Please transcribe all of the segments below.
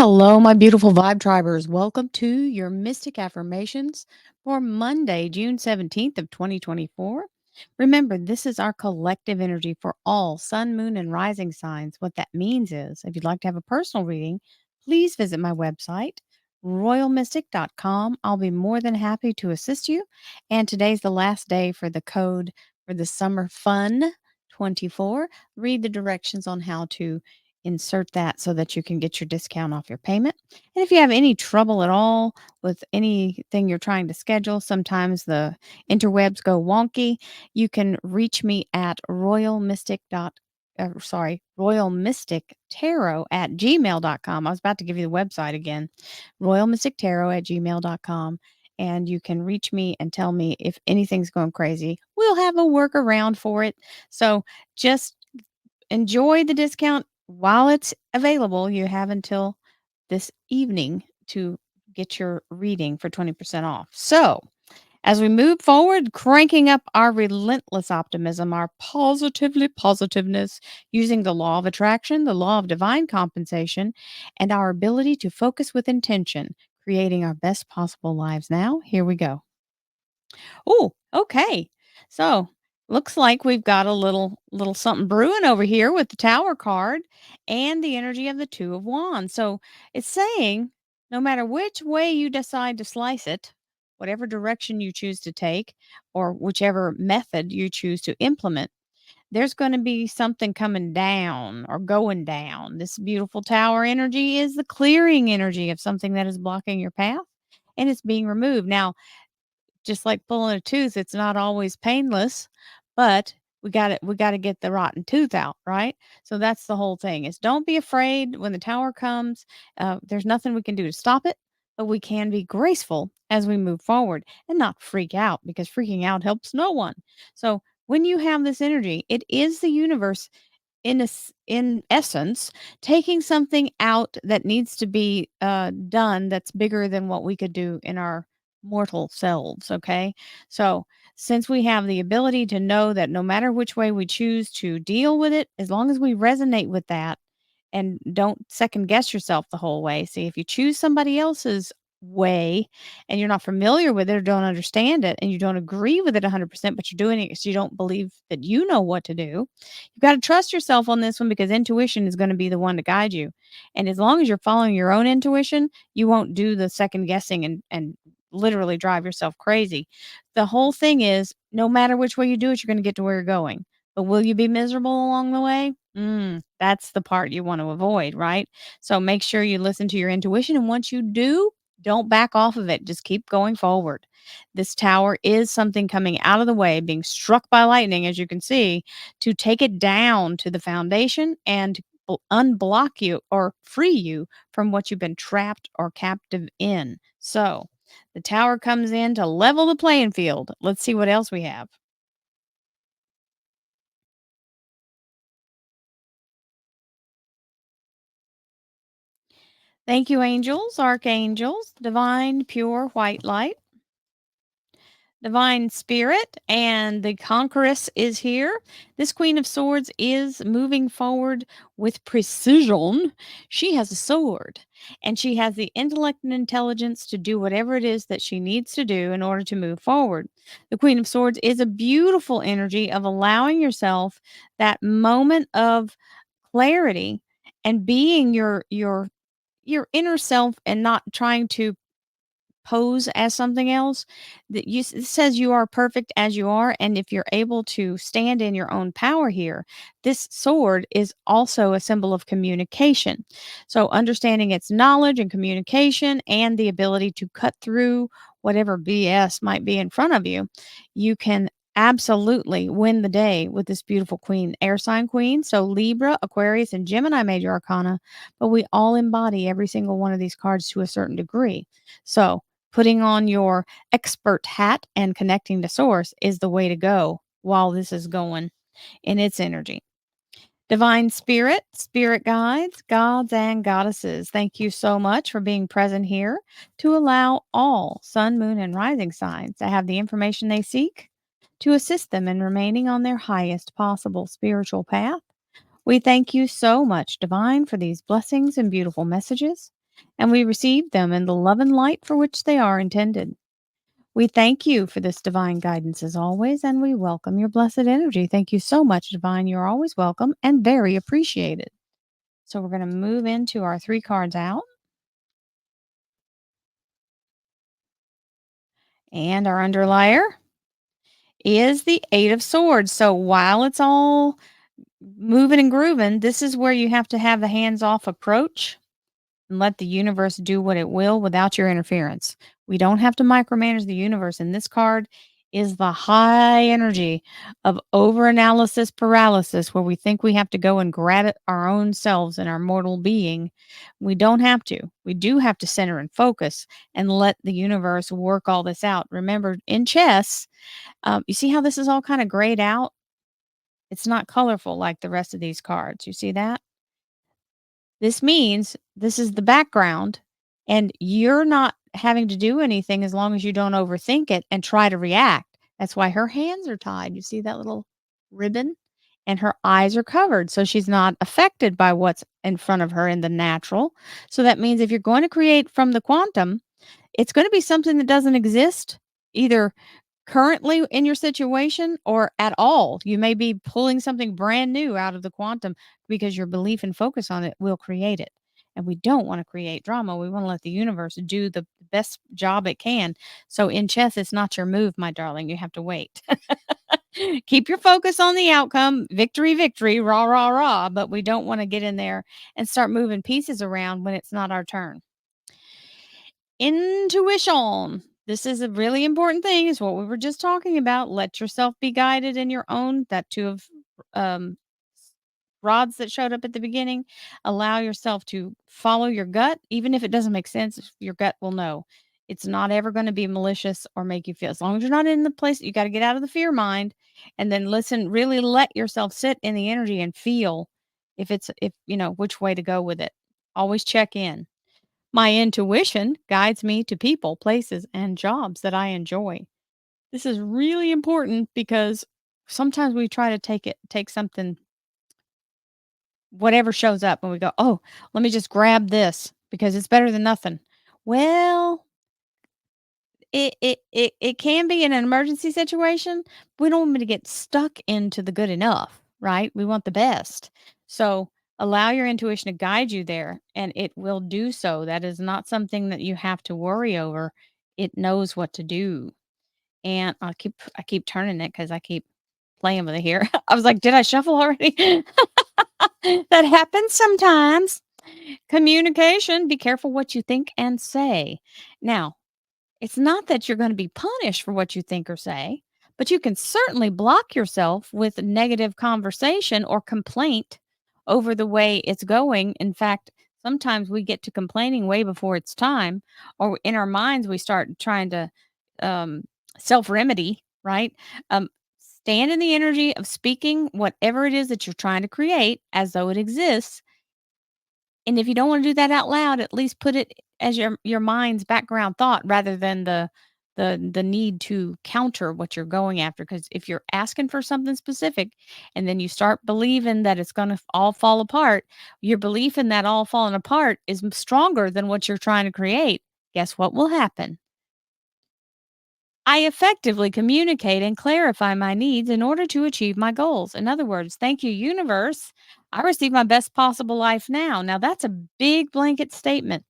Hello, my beautiful vibe tribers. Welcome to your Mystic Affirmations for Monday, June 17th of 2024. Remember, this is our collective energy for all sun, moon, and rising signs. What that means is, if you'd like to have a personal reading, please visit my website, royalmystic.com. I'll be more than happy to assist you. And today's the last day for the code for the Summer Fun 24. Read the directions on how to insert that so that you can get your discount off your payment. And if you have any trouble at all with anything you're trying to schedule, sometimes the interwebs go wonky. You can reach me at royalmystictarot at gmail.com. I was about to give you the website again, royalmystictarot at gmail.com. And you can reach me and tell me if anything's going crazy. We'll have a workaround for it. So just enjoy the discount while it's available. You have until this evening to get your reading for 20% off. So, as we move forward, cranking up our relentless optimism, our positiveness, using the law of attraction, the law of divine compensation, and our ability to focus with intention, creating our best possible lives. Now, here we go. Oh, okay. So looks like we've got a little something brewing over here with the Tower card and the energy of the Two of Wands. So it's saying no matter which way you decide to slice it, whatever direction you choose to take, or whichever method you choose to implement, there's going to be something coming down or going down. This beautiful Tower energy is the clearing energy of something that is blocking your path and it's being removed. Now, just like pulling a tooth, it's not always painless, but we got to get the rotten tooth out, right? So that's the whole thing. Is don't be afraid when the Tower comes. There's nothing we can do to stop it, but we can be graceful as we move forward and not freak out because freaking out helps no one. So when you have this energy, it is the universe in essence taking something out that needs to be done that's bigger than what we could do in our mortal selves. Okay, so since we have the ability to know that no matter which way we choose to deal with it, as long as we resonate with that and don't second guess yourself the whole way. See, if you choose somebody else's way and you're not familiar with it or don't understand it and you don't agree with it 100%, but you're doing it because you don't believe that you know what to do, you've got to trust yourself on this one because intuition is going to be the one to guide you. And as long as you're following your own intuition, you won't do the second guessing and literally drive yourself crazy. The whole thing is no matter which way you do it, you're going to get to where you're going. But will you be miserable along the way? That's the part you want to avoid, right? So make sure you listen to your intuition. And once you do, don't back off of it. Just keep going forward. This tower is something coming out of the way, being struck by lightning, as you can see, to take it down to the foundation and unblock you or free you from what you've been trapped or captive in. So the tower comes in to level the playing field. Let's see what else we have. Thank you, angels, archangels, divine, pure white light, divine spirit, and the conqueress is here. This Queen of Swords is moving forward with precision. She has a sword and she has the intellect and intelligence to do whatever it is that she needs to do in order to move forward. The Queen of Swords is a beautiful energy of allowing yourself that moment of clarity and being your inner self and not trying to pose as something else. That it says you are perfect as you are, and if you're able to stand in your own power here, this sword is also a symbol of communication. So understanding its knowledge and communication and the ability to cut through whatever BS might be in front of you, you can absolutely win the day with this beautiful queen, air sign queen. So Libra, Aquarius, and Gemini major arcana, but we all embody every single one of these cards to a certain degree. So putting on your expert hat and connecting to source is the way to go while this is going in its energy. Divine spirit, spirit guides, gods, and goddesses, thank you so much for being present here to allow all sun, moon, and rising signs to have the information they seek to assist them in remaining on their highest possible spiritual path. We thank you so much, Divine, for these blessings and beautiful messages. and we receive them in the love and light for which they are intended. We thank you for this divine guidance as always, and we welcome your blessed energy. Thank you so much, Divine. You're always welcome and very appreciated. So we're going to move into our 3 cards out, and our underlier is the 8 of swords. So while it's all moving and grooving, this is where you have to have the hands-off approach and let the universe do what it will without your interference. We don't have to micromanage the universe. And this card is the high energy of overanalysis paralysis, where we think we have to go and grab it our own selves and our mortal being. We don't have to. We do have to center and focus and let the universe work all this out. Remember, in chess, you see how this is all kind of grayed out? It's not colorful like the rest of these cards. You see that? This means this is the background, and you're not having to do anything as long as you don't overthink it and try to react. That's why her hands are tied. You see that little ribbon? And her eyes are covered. So she's not affected by what's in front of her in the natural. So that means if you're going to create from the quantum, it's going to be something that doesn't exist either currently in your situation or at all. You may be pulling something brand new out of the quantum because your belief and focus on it will create it. And we don't want to create drama. We want to let the universe do the best job it can. So in chess, it's not your move, my darling. You have to wait. Keep your focus on the outcome. Victory, victory, rah, rah, rah. But we don't want to get in there and start moving pieces around when it's not our turn. Intuition. This is a really important thing, is what we were just talking about. Let yourself be guided in your own, that 2 of um, rods that showed up at the beginning. Allow yourself to follow your gut, even if it doesn't make sense. Your gut will know. It's not ever going to be malicious or make you feel, as long as you're not in the place, you got to get out of the fear mind and then listen, really let yourself sit in the energy and feel if you know which way to go with it. Always check in. My intuition guides me to people, places, and jobs that I enjoy. This is really important because sometimes we try to take something, whatever shows up, and we go, oh, let me just grab this because it's better than nothing. Well, it can be in an emergency situation. We don't want me to get stuck into the good enough, right? We want the best. So allow your intuition to guide you there, and it will do so. That is not something that you have to worry over. It knows what to do. And I keep turning it because I keep playing with it here. I was like, did I shuffle already? That happens sometimes. Communication, be careful what you think and say. Now, it's not that you're gonna be punished for what you think or say, but you can certainly block yourself with negative conversation or complaint over the way it's going. In fact, sometimes we get to complaining way before it's time, or in our minds, we start trying to um, self remedy, right? Stand in the energy of speaking whatever it is that you're trying to create as though it exists, and if you don't wanna do that out loud, at least put it as your mind's background thought rather than the need to counter what you're going after. Because if you're asking for something specific and then you start believing that it's gonna all fall apart, your belief in that all falling apart is stronger than what you're trying to create. Guess what will happen? I effectively communicate and clarify my needs in order to achieve my goals. In other words, thank you, universe. I receive my best possible life now. Now, that's a big blanket statement.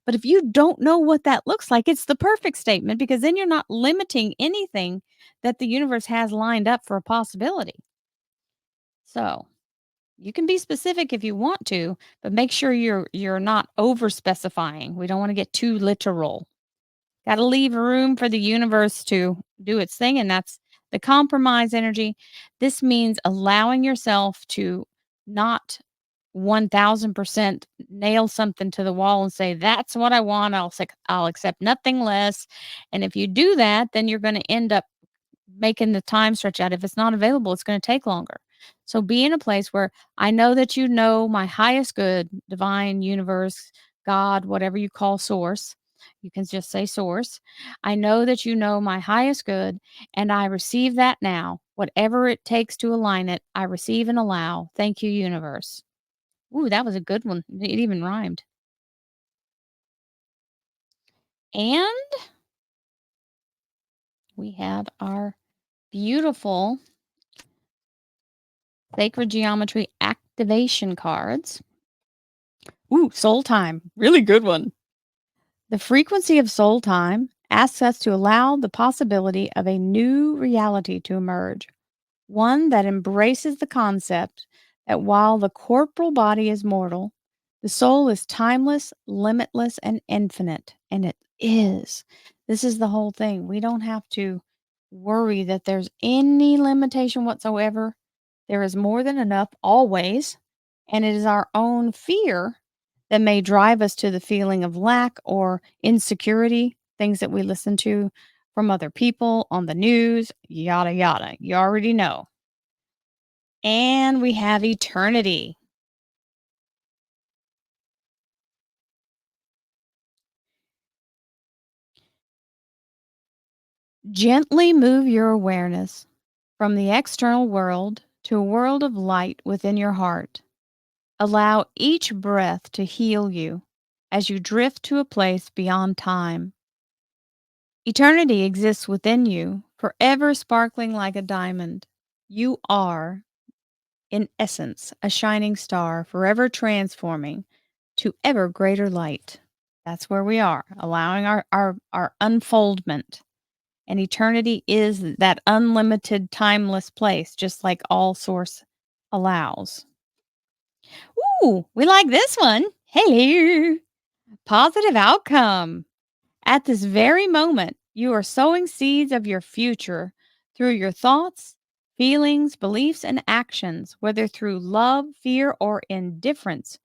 But if you don't know what that looks like, it's the perfect statement, because then you're not limiting anything that the universe has lined up for a possibility. So you can be specific if you want to, but make sure you're not over specifying. We don't want to get too literal. Gotta leave room for the universe to do its thing, and that's the compromise energy. This means allowing yourself to not 1000% nail something to the wall and say, "That's what I want. I'll accept nothing less." And if you do that, then you're gonna end up making the time stretch out. If it's not available, it's gonna take longer. So be in a place where I know that you know my highest good, divine, universe, God, whatever you call source. You can just say source. I know that you know my highest good, and I receive that now. Whatever it takes to align it, I receive and allow. Thank you, universe. Ooh, that was a good one. It even rhymed. And we have our beautiful sacred geometry activation cards. Ooh, soul time. Really good one. The frequency of soul time asks us to allow the possibility of a new reality to emerge, one that embraces the concept that while the corporal body is mortal, the soul is timeless, limitless, and infinite. And it is. This is the whole thing. We don't have to worry that there's any limitation whatsoever. There is more than enough always. And it is our own fear that may drive us to the feeling of lack or insecurity, things that we listen to from other people on the news, yada, yada. You already know. And we have eternity. Gently move your awareness from the external world to a world of light within your heart. Allow each breath to heal you as you drift to a place beyond time. Eternity exists within you, forever sparkling like a diamond. You are, in essence, a shining star, forever transforming to ever greater light. That's where we are, allowing our unfoldment. And eternity is that unlimited, timeless place, just like all source allows. Ooh, we like this one. Hello. Positive outcome. At this very moment, you are sowing seeds of your future through your thoughts, feelings, beliefs, and actions, whether through love, fear, or indifference.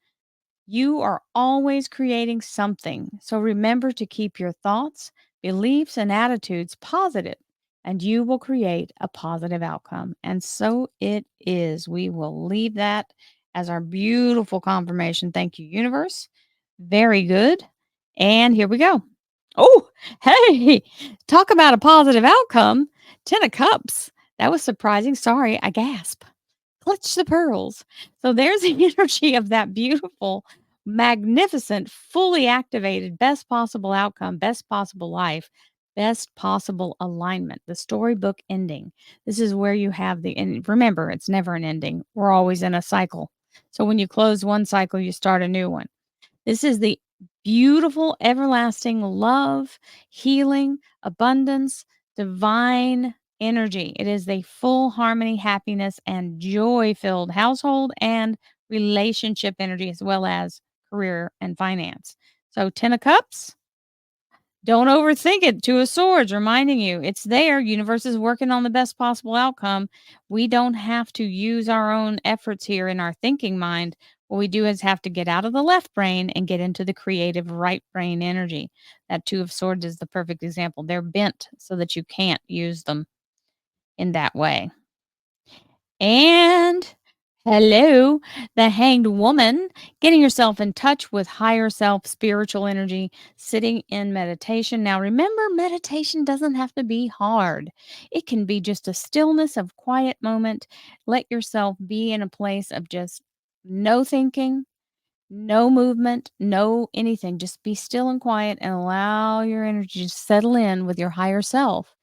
You are always creating something. So remember to keep your thoughts, beliefs, and attitudes positive, and you will create a positive outcome. And so it is. We will leave that as our beautiful confirmation. Thank you, universe. Very good. And here we go. Oh, hey, talk about a positive outcome. 10 of Cups. That was surprising. Sorry, I gasp. Clutch the pearls. So there's the energy of that beautiful, magnificent, fully activated, best possible outcome, best possible life, best possible alignment, the storybook ending. This is where you have and remember, it's never an ending. We're always in a cycle. So when you close one cycle, you start a new one. This is the beautiful, everlasting love, healing, abundance, divine energy. It is the full harmony, happiness, and joy filled household and relationship energy, as well as career and finance. So, 10 of Cups, don't overthink it. Two of Swords, reminding you it's there. Universe is working on the best possible outcome. We don't have to use our own efforts here in our thinking mind. What we do is have to get out of the left brain and get into the creative right brain energy. That Two of Swords is the perfect example. They're bent so that you can't use them in that way. And hello, the Hanged Woman, getting yourself in touch with higher self, spiritual energy, sitting in meditation. Now, remember, meditation doesn't have to be hard, it can be just a stillness of quiet moment. Let yourself be in a place of just no thinking, no movement, no anything. Just be still and quiet and allow your energy to settle in with your higher self.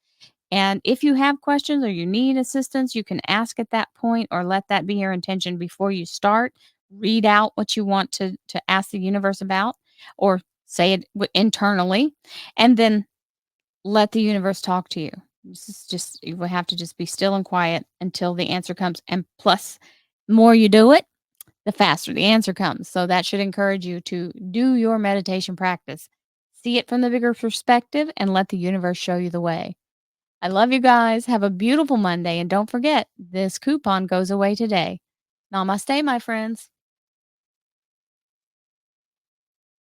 And if you have questions or you need assistance, you can ask at that point or let that be your intention before you start. Read out what you want to ask the universe about or say it internally and then let the universe talk to you. This is just you will have to just be still and quiet until the answer comes. And plus, the more you do it, the faster the answer comes. So that should encourage you to do your meditation practice. See it from the bigger perspective and let the universe show you the way. I love you guys. Have a beautiful Monday. And don't forget, this coupon goes away today. Namaste, my friends.